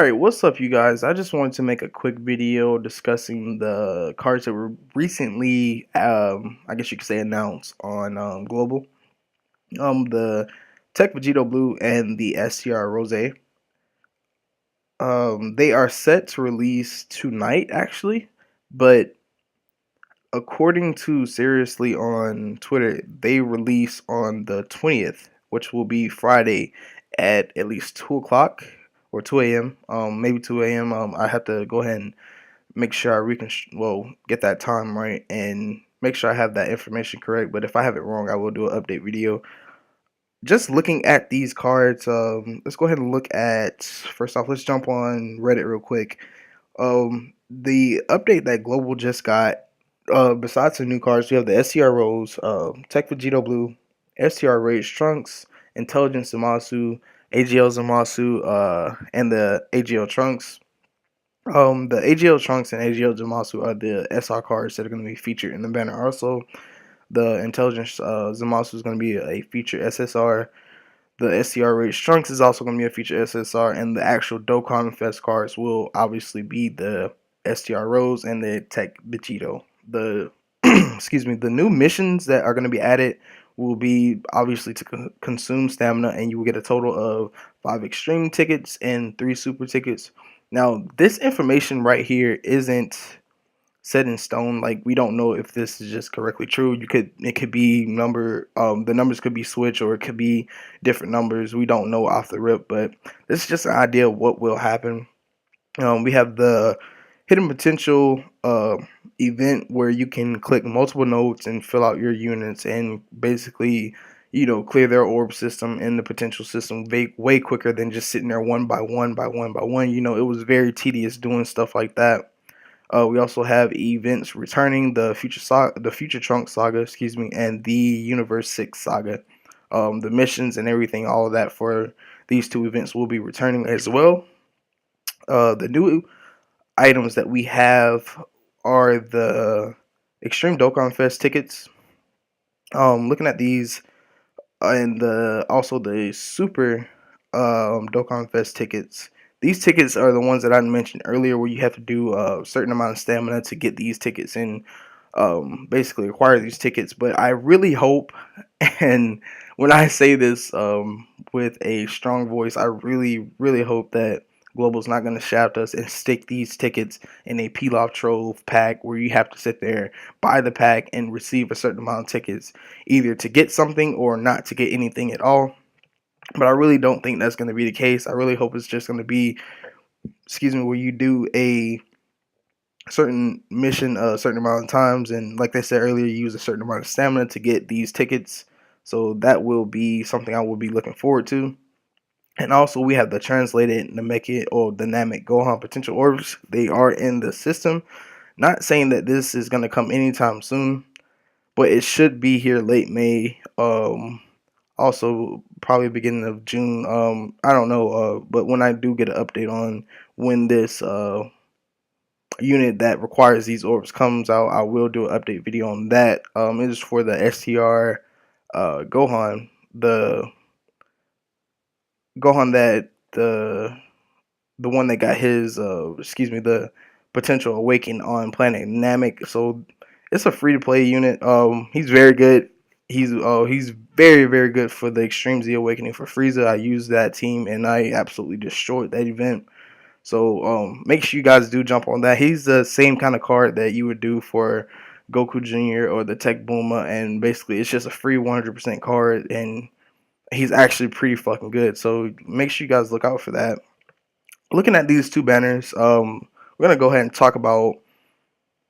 Alright, what's up you guys? I just wanted to make a quick video discussing the cards that were recently, I guess you could say announced on Global. The TEQ Vegito Blue and the STR Rose. They are set to release tonight actually, but according to Seriously on Twitter, they release on the 20th, which will be Friday at least 2 o'clock or 2 a.m. Maybe 2 a.m. I have to go ahead and make sure I get that time right and make sure I have that information correct. But if I have it wrong, I will do an update video. Just looking at these cards, let's go ahead and look at, first off, let's jump on Reddit real quick. The update that Global just got, besides the new cards, we have the STR Rose, TEQ Vegito Blue, STR Rage Trunks, Intelligence Zamasu, AGL Zamasu, and the AGL Trunks. The AGL Trunks and AGL Zamasu are the SR cards that are going to be featured in the banner. Also, the Intelligence Zamasu is going to be a feature SSR. The STR Rage Trunks is also going to be a feature SSR, and the actual Dokkan Fest cards will obviously be the STR Rose and the TEQ Vegito. The excuse me, the new missions that are going to be added will be obviously to consume stamina, and you will get a total of 5 extreme tickets and 3 super tickets. Now, this information right here isn't set in stone. Like, we don't know if this is just correctly true. It could be the numbers could be switched, or it could be different numbers. We don't know off the rip, but this is just an idea of what will happen. We have the hidden potential event where you can click multiple nodes and fill out your units and basically, clear their orb system and the potential system way quicker than just sitting there one by one by one by one. It was very tedious doing stuff like that. We also have events returning, the Future Trunks saga, excuse me, and the Universe 6 saga. The missions and everything, all of that for these two events will be returning as well. The new items that we have are the Extreme Dokkan Fest tickets. Looking at these, and also the Super Dokkan Fest tickets. These tickets are the ones that I mentioned earlier, where you have to do a certain amount of stamina to get these tickets and basically acquire these tickets. But I really hope, and when I say this with a strong voice, I really hope that Global's not going to shaft us and stick these tickets in a peel-off trove pack where you have to sit there, buy the pack, and receive a certain amount of tickets, either to get something or not to get anything at all. But I really don't think that's going to be the case. I really hope it's just going to be, where you do a certain mission a certain amount of times, and like they said earlier, you use a certain amount of stamina to get these tickets. So that will be something I will be looking forward to. And also, we have the translated Namek or dynamic Gohan potential orbs. They are in the system. Not saying that this is going to come anytime soon, but it should be here late May. Also, probably beginning of June. I don't know. But when I do get an update on when this unit that requires these orbs comes out, I will do an update video on that. It is for the STR Gohan, the Gohan that the one that got his the potential awaken on planet Namek. So it's a free to play unit. He's very good. He's very good for the Extreme Z Awakening for Frieza. I used that team and I absolutely destroyed that event. So make sure you guys do jump on that. He's the same kind of card that you would do for Goku Jr. or the Tech Booma, and basically it's just a free 100% card, and he's actually pretty fucking good. So make sure you guys look out for that. Looking at these two banners, we're gonna go ahead and talk about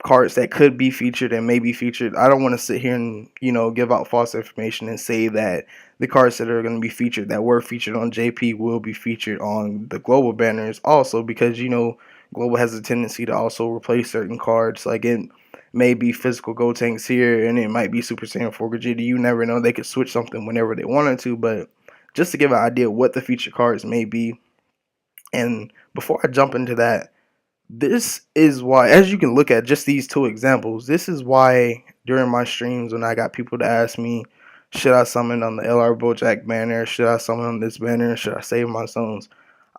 cards that could be featured and may be featured. I don't want to sit here and give out false information and say that the cards that are going to be featured, that were featured on JP, will be featured on the global banners also, because global has a tendency to also replace certain cards. Like, it may be physical Gotenks here and it might be Super Saiyan 4 Vegeta. You never know, they could switch something whenever they wanted to. But just to give an idea of what the featured cards may be, and before I jump into that, this is why, as you can look at just these two examples, this is why during my streams, when I got people to ask me, should I summon on the LR Bojack banner, should I summon on this banner, should I save my stones,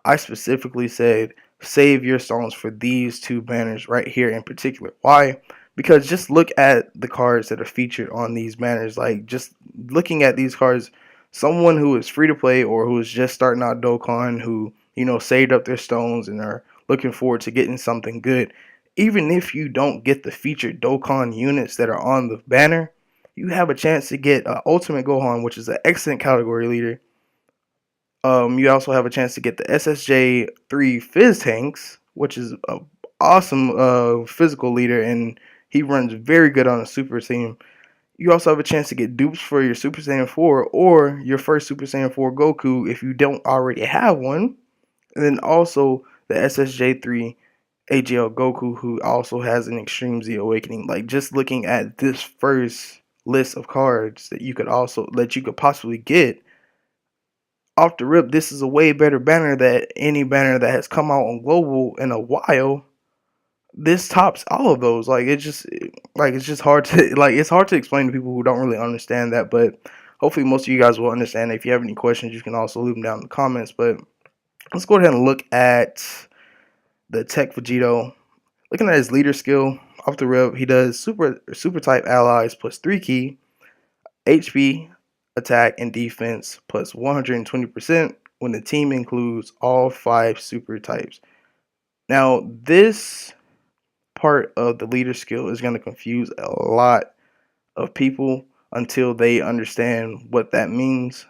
I specifically said, save your stones for these two banners right here in particular. Why? Because just look at the cards that are featured on these banners. Like, just looking at these cards, someone who is free to play or who is just starting out Dokkan, who, you know, saved up their stones and are looking forward to getting something good, even if you don't get the featured Dokkan units that are on the banner, you have a chance to get Ultimate Gohan, which is an excellent category leader. You also have a chance to get the SSJ3 Fizz Tanks, which is an awesome physical leader, and he runs very good on a Super team. You also have a chance to get dupes for your Super Saiyan 4 or your first Super Saiyan 4 Goku if you don't already have one. And then also the SSJ3 AGL Goku, who also has an Extreme Z Awakening. Like, just looking at this first list of cards that you could possibly get, off the rip, this is a way better banner than any banner that has come out on global in a while. This tops all of those. It's just hard to it's hard to explain to people who don't really understand that. But hopefully, most of you guys will understand. If you have any questions, you can also leave them down in the comments. But let's go ahead and look at the TEQ Vegito. Looking at his leader skill off the rip, he does super type allies plus 3 key, HP, attack, and defense plus 120% when the team includes all 5 super types. Now, this part of the leader skill is going to confuse a lot of people until they understand what that means.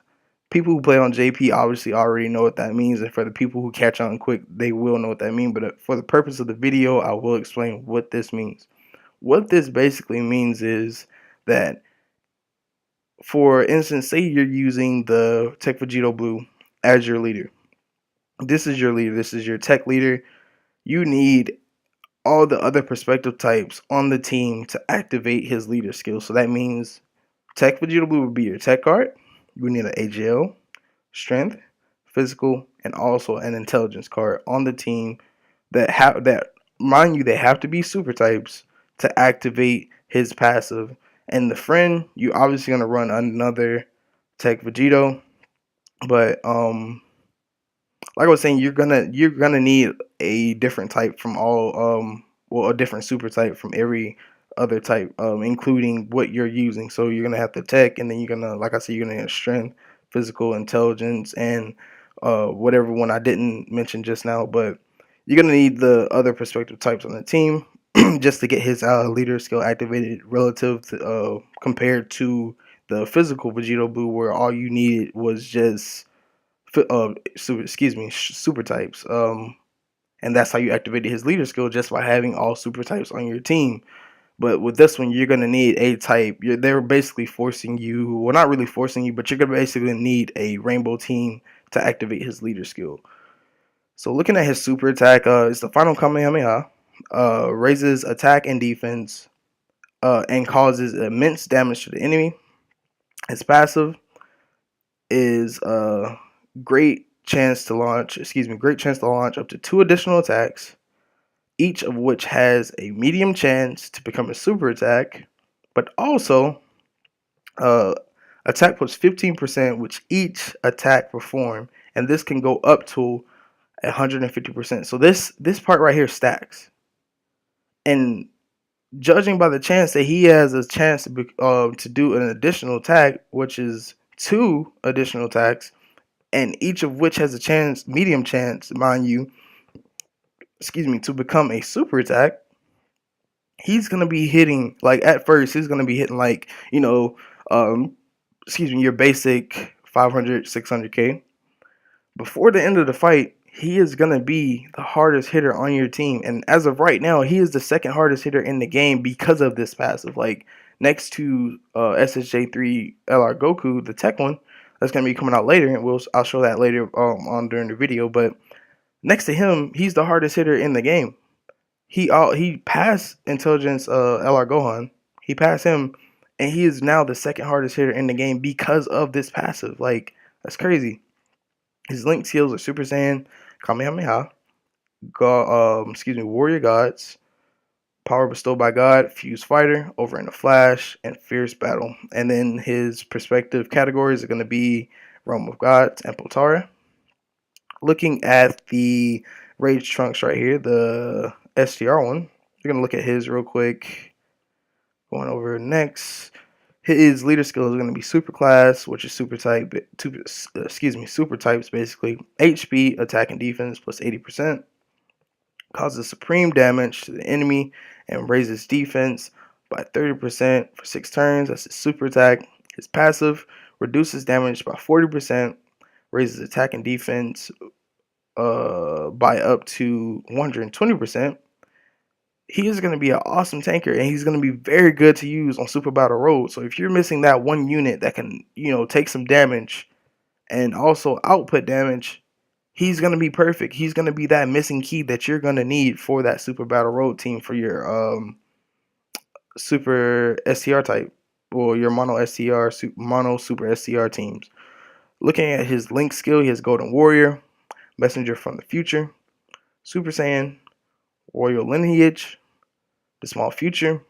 People who play on JP obviously already know what that means, and for the people who catch on quick, they will know what that means. But for the purpose of the video, I will explain what this means. What this basically means is that, for instance, say you're using the TEQ Vegito Blue as your leader. This is your leader. This is your TEQ leader. You need all the other perspective types on the team to activate his leader skill. So that means TEQ Vegito Blue would be your tech card. You would need an AGL, strength, physical, and also an intelligence card on the team that mind you, they have to be super types to activate his passive. And the friend, you obviously gonna run another TEQ Vegito, but like I was saying, you're gonna need a different type from all a different super type from every other type, including what you're using. So you're gonna have the tech, and then you're gonna, like I said, you're gonna have strength, physical, intelligence, and whatever one I didn't mention just now. But you're gonna need the other perspective types on the team just to get his leader skill activated relative to compared to the physical Vegito Blue, where all you needed was just super types. And that's how you activated his leader skill, just by having all super types on your team. But with this one, you're gonna need a type. They're basically forcing you, well, not really forcing you, but you're gonna basically need a rainbow team to activate his leader skill. So looking at his super attack, it's the final Kamehameha. Raises attack and defense, and causes immense damage to the enemy. His passive is great chance to launch up to 2 additional attacks, each of which has a medium chance to become a super attack, but also attack plus 15%, which each attack perform, and this can go up to 150%. So this part right here stacks, and judging by the chance that he has a chance to do an additional attack, which is 2 additional attacks, and each of which has a chance, medium chance, mind you, to become a super attack, he's gonna be hitting, like, at first he's gonna be hitting, like, your basic 500, 600k. Before the end of the fight, he is gonna be the hardest hitter on your team, and as of right now, he is the second hardest hitter in the game because of this passive. Like, next to SSJ3 LR Goku, the tech one, that's gonna be coming out later, and I'll show that later on during the video. But next to him, he's the hardest hitter in the game. He passed intelligence LR Gohan. He passed him, and he is now the second hardest hitter in the game because of this passive. Like, that's crazy. His linked skills are Super Saiyan, Kamehameha, Warrior Gods, Power Bestowed by God, Fuse Fighter, Over in a Flash, and Fierce Battle. And then his perspective categories are going to be Realm of Gods and Potara. Looking at the Rage Trunks right here, the STR one. We're going to look at his real quick. Going over next. His leader skill is going to be super class, which is super type. Super types basically. HP, attack and defense plus 80%. Causes supreme damage to the enemy and raises defense by 30% for 6 turns. That's his super attack. His passive reduces damage by 40%, raises attack and defense by up to 120%. He is going to be an awesome tanker, and he's going to be very good to use on Super Battle Road. So if you're missing that one unit that can, take some damage and also output damage, he's going to be perfect. He's going to be that missing key that you're going to need for that Super Battle Road team for your Super STR type or your Mono STR, Mono Super STR teams. Looking at his Link skill, he has Golden Warrior, Messenger from the Future, Super Saiyan, Royal Lineage, The Small Future,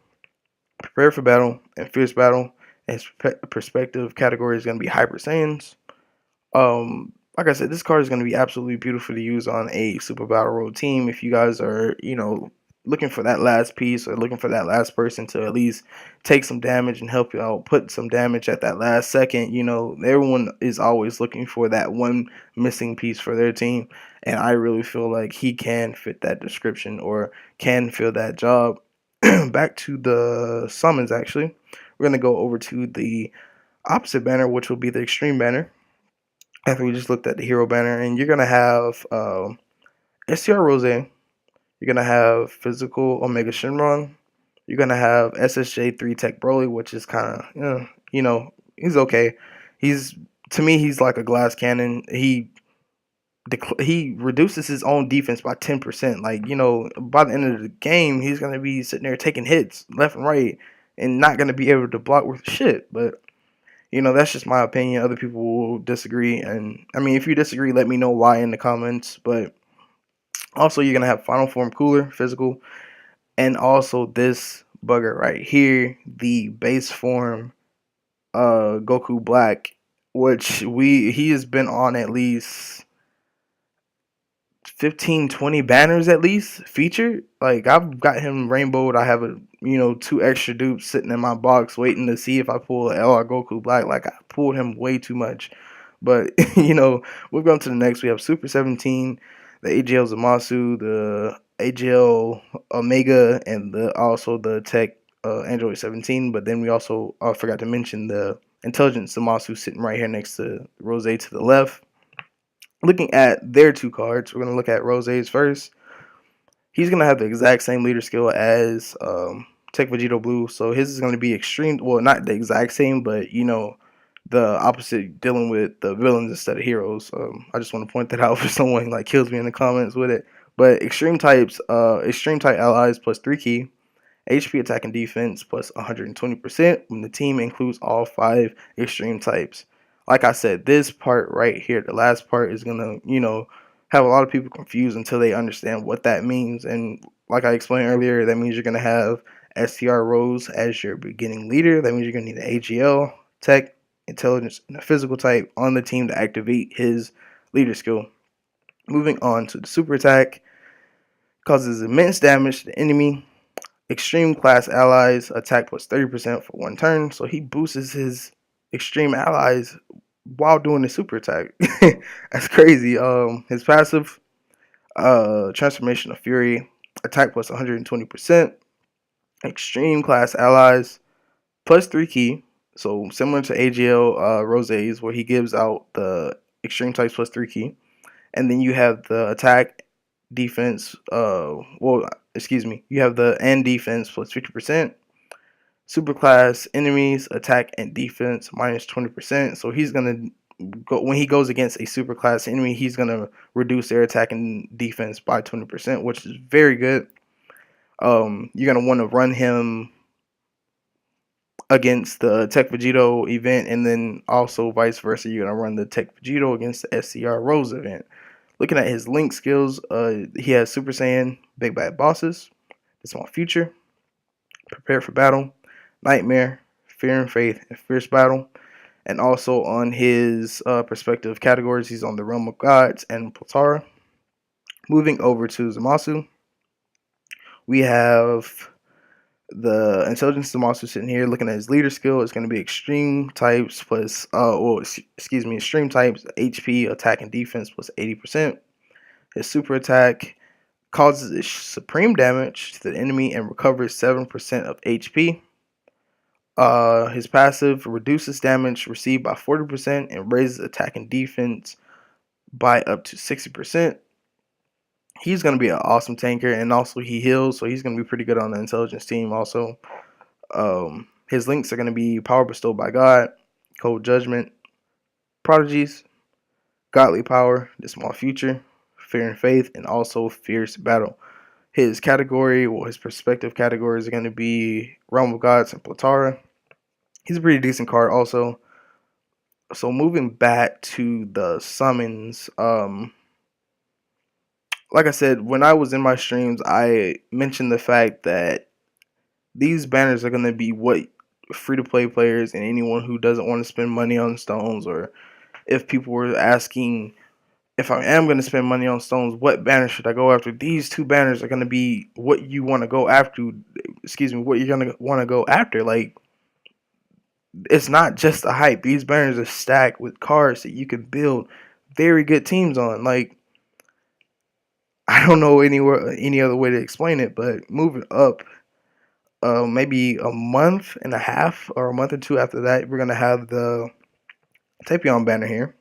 Prepare for Battle, and Fierce Battle. And his perspective category is going to be Hyper Saiyans. Like I said, this card is going to be absolutely beautiful to use on a Super Battle Road team. If you guys are, looking for that last piece or looking for that last person to at least take some damage and help you out, put some damage at that last second, everyone is always looking for that one missing piece for their team. And I really feel like he can fit that description or can fill that job. Back to the summons, actually. We're going to go over to the opposite banner, which will be the Extreme banner. After we just looked at the Hero banner, and you're going to have STR Rose, you're going to have Physical Omega Shenron, you're going to have SSJ 3 Tech Broly, which is kind of, he's okay. To me, he's like a glass cannon. He reduces his own defense by 10%. Like, by the end of the game, he's going to be sitting there taking hits left and right and not going to be able to block with shit. But, that's just my opinion. Other people will disagree. And, I mean, if you disagree, let me know why in the comments. But also, you're going to have Final Form Cooler, Physical, and also this bugger right here, the base form Goku Black, which he has been on at least 15-20 banners at least featured. Like, I've got him rainbowed. I have 2 extra dupes sitting in my box waiting to see if I pull LR Goku Black. Like, I pulled him way too much. But we'll go to the next. We have Super 17, the AGL Zamasu, the AGL Omega, and also the Tech Android 17. But then we also forgot to mention the Intelligent Zamasu sitting right here next to Rose to the left. Looking at their 2 cards, we're going to look at Rose's first. He's going to have the exact same leader skill as Tech Vegito Blue. So his is going to be extreme. Well, not the exact same, but, the opposite, dealing with the villains instead of heroes. I just want to point that out for someone like kills me in the comments with it. But extreme type allies plus 3 key. HP attack and defense plus 120% when the team includes all 5 extreme types. Like I said, this part right here, the last part, is going to, have a lot of people confused until they understand what that means. And like I explained earlier, that means you're going to have STR Rose as your beginning leader. That means you're going to need an AGL, Tech, Intelligence, and a Physical type on the team to activate his leader skill. Moving on to the super attack. Causes immense damage to the enemy. Extreme class allies attack plus 30% for 1 turn. So he boosts his extreme allies while doing the super attack. That's crazy. His passive, Transformation of Fury, attack plus 120%. Extreme class allies plus 3 key. So similar to AGL Rose's, where he gives out the extreme types plus 3 key. And then you have the attack, defense, you have the and defense plus 50%. Superclass enemies attack and defense minus 20%. So he's gonna go when he goes against a superclass enemy, he's gonna reduce their attack and defense by 20%, which is very good. You're gonna want to run him against the Tech Vegito event, and then also vice versa. You're gonna run the Tech Vegito against the SCR Rose event. Looking at his Link skills, he has Super Saiyan, Big Bad Bosses, The Small Future, Prepare for Battle, Nightmare, Fear and Faith, and Fierce Battle. And also on his perspective categories, he's on the Realm of Gods and Platara. Moving over to Zamasu, we have the intelligence Zamasu sitting here looking at his leader skill. It's going to be extreme types plus, extreme types, HP, attack, and defense plus 80%. His super attack causes supreme damage to the enemy and recovers 7% of HP. His passive reduces damage received by 40% and raises attack and defense by up to 60%. He's going to be an awesome tanker, and also he heals, so he's going to be pretty good on the intelligence team also. His links are going to be Power Bestowed by God, Cold Judgment, Prodigies, Godly Power, The Small Future, Fear and Faith, and also Fierce Battle. His category, well, his perspective categories are going to be Realm of Gods and Platara. He's a pretty decent card also. So moving back to the summons, like I said, when I was in my streams, I mentioned the fact that these banners are going to be what free-to-play players and anyone who doesn't want to spend money on stones, or if people were asking if I am going to spend money on stones, what banner should I go after? These two banners are going to be what you want to go after. What you're going to want to go after. Like, it's not just a hype. These banners are stacked with cards that you can build very good teams on. Like, I don't know any other way to explain it, but moving up, maybe a month and a half or a month or two after that, we're gonna have the Tapion banner here,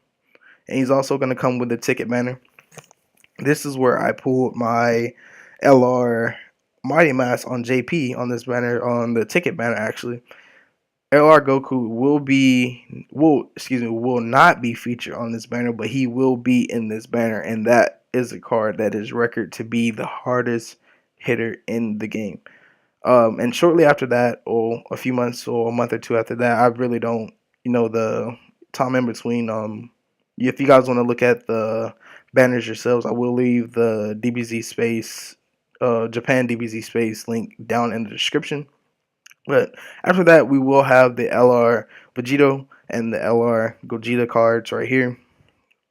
and he's also gonna come with the ticket banner. This is where I pulled my LR Mighty Mass on JP on this banner, on the ticket banner actually. LR Goku will not be featured on this banner, but he will be in this banner, and that is a card that is record to be the hardest hitter in the game. And shortly after that, or a few months or a month or two after that, I really don't, the time in between. If you guys want to look at the banners yourselves, I will leave the DBZ space, Japan DBZ space link down in the description. But after that, we will have the LR Vegito and the LR Gogeta cards right here.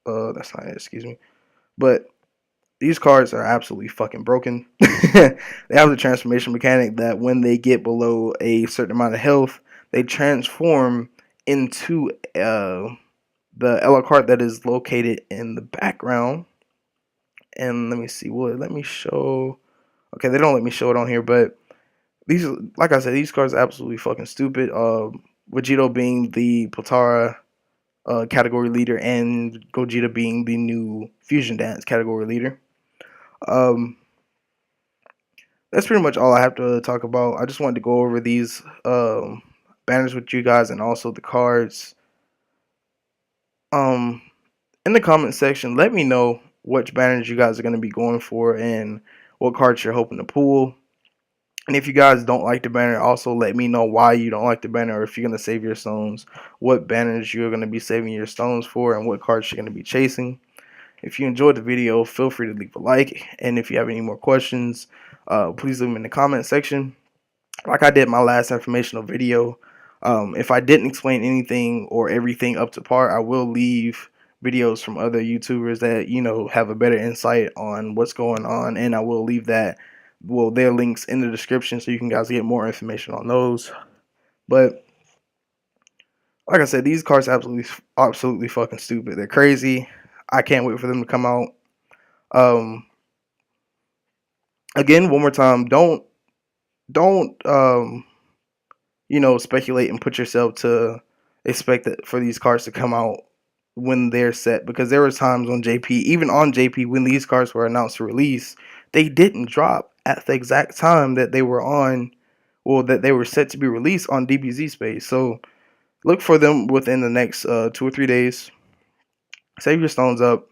That's not it, excuse me. But these cards are absolutely fucking broken. They have the transformation mechanic that when they get below a certain amount of health, they transform into the LR card that is located in the background. And let me see, let me show. Okay, they don't let me show it on here, but these, like I said, these cards are absolutely fucking stupid. Vegito being the Platara category leader, and Gogeta being the new Fusion Dance category leader. That's pretty much all I have to talk about. I just wanted to go over these banners with you guys, and also the cards. In the comment section, let me know which banners you guys are going to be going for and what cards you're hoping to pull. And if you guys don't like the banner, also let me know why you don't like the banner, or if you're going to save your stones, what banners you're going to be saving your stones for, and what cards you're going to be chasing. If you enjoyed the video, feel free to leave a like. And if you have any more questions, please leave them in the comment section. Like I did my last informational video, if I didn't explain anything or everything up to par, I will leave videos from other YouTubers that, have a better insight on what's going on. And I will leave their links in the description so you can guys get more information on those. But like I said, these cards are absolutely fucking stupid. They're crazy. I can't wait for them to come out. Again, one more time, don't speculate and put yourself to expect that for these cards to come out when they're set, because there were times on JP, even on JP, when these cards were announced to release, they didn't drop at the exact time that they were that they were set to be released on DBZ space. So look for them within the next 2 or 3 days. Save your stones up,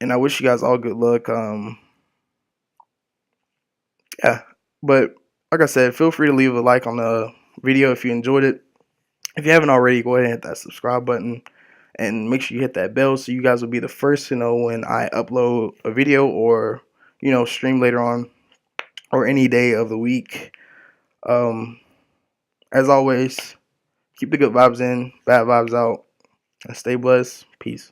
and I wish you guys all good luck. Yeah, but like I said, feel free to leave a like on the video if you enjoyed it. If you haven't already, go ahead and hit that subscribe button, and make sure you hit that bell so you guys will be the first to know when I upload a video, or stream later on, or any day of the week. As always, keep the good vibes in, bad vibes out, and stay blessed. Peace.